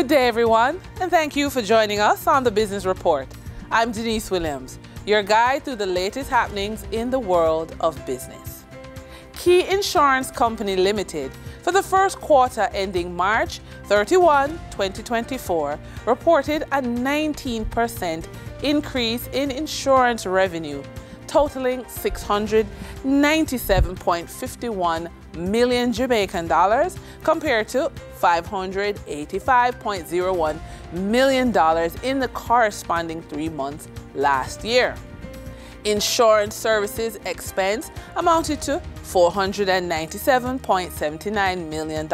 Good day, everyone, and thank you for joining us on the Business Report. I'm Denise Williams, your guide through the latest happenings in the world of business. Key Insurance Company Limited, for the first quarter ending March 31, 2024, reported a 19% increase in insurance revenue, totaling $697.51 million Jamaican dollars compared to $585.01 million in the corresponding 3 months last year. Insurance services expense amounted to $497.79 million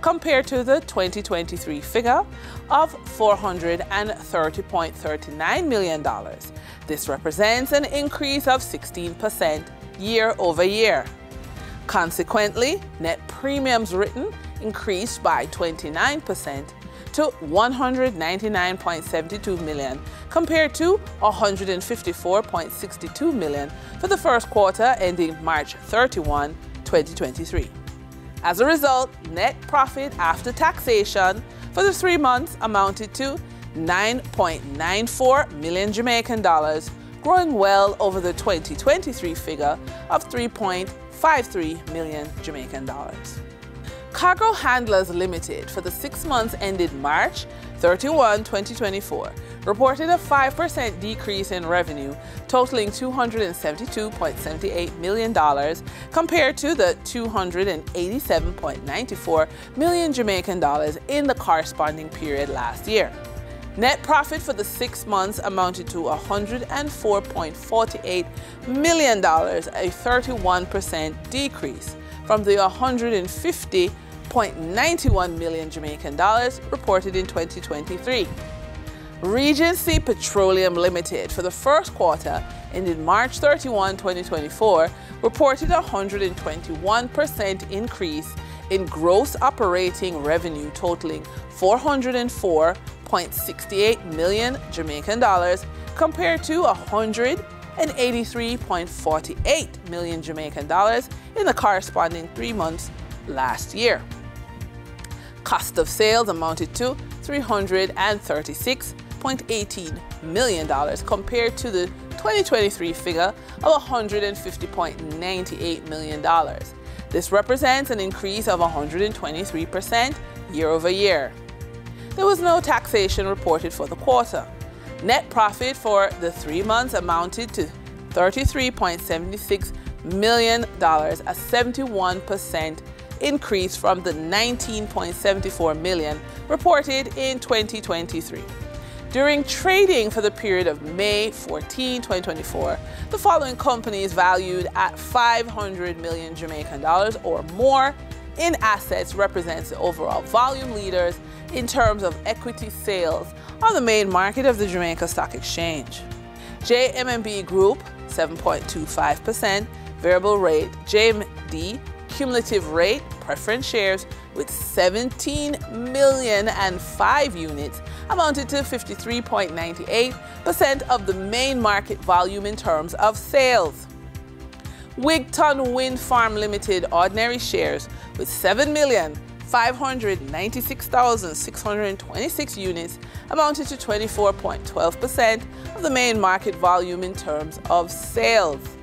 compared to the 2023 figure of $430.39 million. This represents an increase of 16% year over year. Consequently, net premiums written increased by 29% to $199.72 million compared to $154.62 million for the first quarter ending March 31, 2023. As a result, net profit after taxation for the 3 months amounted to $9.94 million Jamaican dollars, growing well over the 2023 figure of $3.53 million Jamaican dollars. Cargo Handlers Limited, for the 6 months ended March 31, 2024, reported a 5% decrease in revenue, totaling $272.78 million compared to the $287.94 million Jamaican dollars in the corresponding period last year. Net profit for the 6 months amounted to $104.48 million, a 31% decrease from the $150.91 million Jamaican dollars reported in 2023. Regency Petroleum Limited, for the first quarter ended March 31, 2024, reported a 121% increase in gross operating revenue, totaling $404.68 million Jamaican dollars compared to $183.48 million Jamaican dollars in the corresponding 3 months last year. Cost of sales amounted to $336.18 million compared to the 2023 figure of $150.98 million. This represents an increase of 123% year over year. There was no taxation reported for the quarter. Net profit for the 3 months amounted to $33.76 million, a 71% increase from the $19.74 million reported in 2023. During trading for the period of May 14, 2024, the following companies valued at 500 million Jamaican dollars or more in assets represents the overall volume leaders in terms of equity sales on the main market of the Jamaica Stock Exchange. JMB Group, 7.25%, variable rate, JMD, cumulative rate, preference shares with 17,000,005 units amounted to 53.98% of the main market volume in terms of sales. Wigton Wind Farm Limited ordinary shares with 7,596,626 units amounted to 24.12% of the main market volume in terms of sales.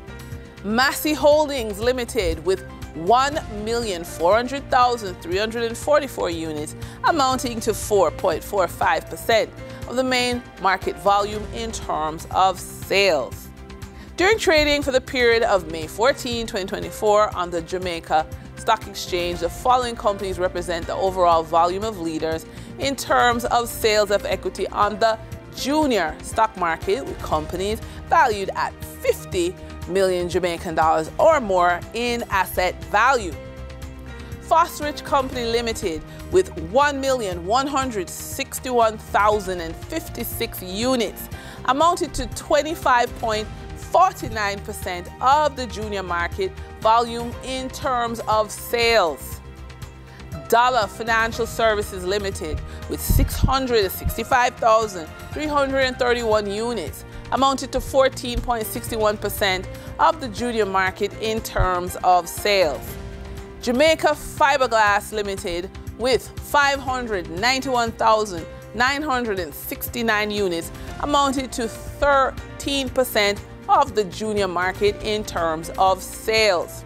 Massey Holdings Limited with 1,400,344 units amounting to 4.45% of the main market volume in terms of sales. During trading for the period of May 14, 2024 on the Jamaica Stock Exchange, the following companies represent the overall volume of leaders in terms of sales of equity on the junior stock market, with companies valued at 50 million Jamaican dollars or more in asset value. Fosrich Company Limited with 1,161,056 units amounted to 25.49% of the junior market volume in terms of sales. Dollar Financial Services Limited with 665,331 units amounted to 14.61% of the junior market in terms of sales. Jamaica Fiberglass Limited with 591,969 units, amounted to 13% of the junior market in terms of sales.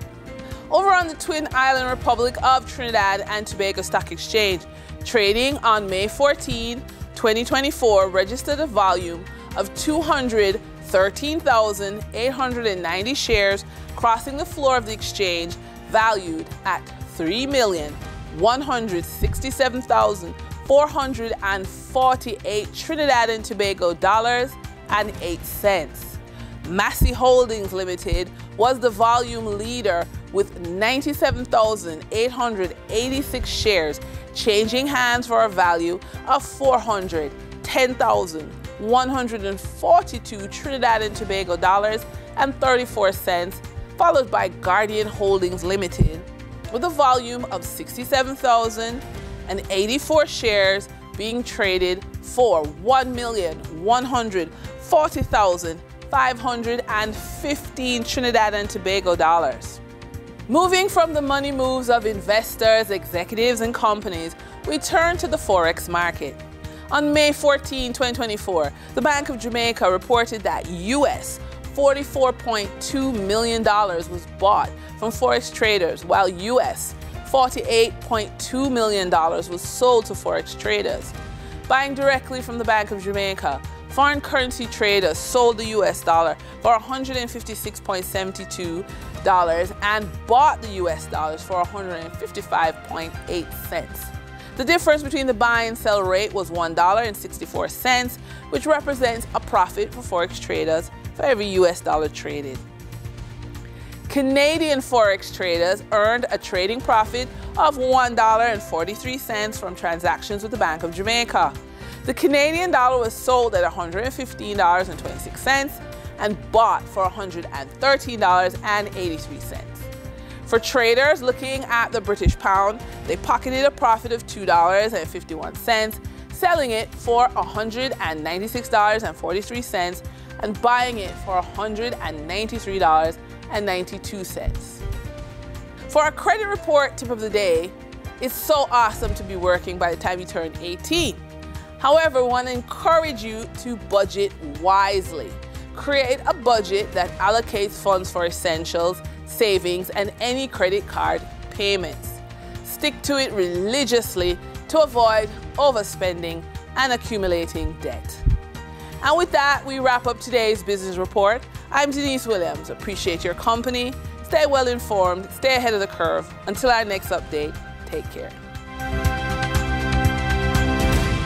Over on the Twin Island Republic of Trinidad and Tobago Stock Exchange, trading on May 14, 2024 registered a volume of 213,890 shares, crossing the floor of the exchange, valued at $3,167,448 Trinidad and Tobago dollars and 8 cents. Massey Holdings Limited was the volume leader with 97,886 shares, changing hands for a value of $410,142 Trinidad and Tobago dollars and 34 cents, followed by Guardian Holdings Limited with a volume of 67,084 shares being traded for $1,140,515 Trinidad and Tobago dollars. Moving from the money moves of investors, executives, and companies, we turn to the Forex market. On May 14, 2024, the Bank of Jamaica reported that US $44.2 million was bought from Forex traders, while US $48.2 million was sold to Forex traders. Buying directly from the Bank of Jamaica, foreign currency traders sold the US dollar for $156.72 and bought the US dollars for 155.8 cents. The difference between the buy and sell rate was $1.64, which represents a profit for Forex traders for every US dollar traded. Canadian Forex traders earned a trading profit of $1.43 from transactions with the Bank of Jamaica. The Canadian dollar was sold at $115.26 and bought for $113.83. For traders looking at the British pound, they pocketed a profit of $2.51, selling it for $196.43 and buying it for $193.92. For our credit report tip of the day, it's so awesome to be working by the time you turn 18. However, we want to encourage you to budget wisely. Create a budget that allocates funds for essentials, savings, and any credit card payments. Stick to it religiously to avoid overspending and accumulating debt. And with that, we wrap up today's business report. I'm Denise Williams. Appreciate your company. Stay well informed, stay ahead of the curve. Until our next update, take care.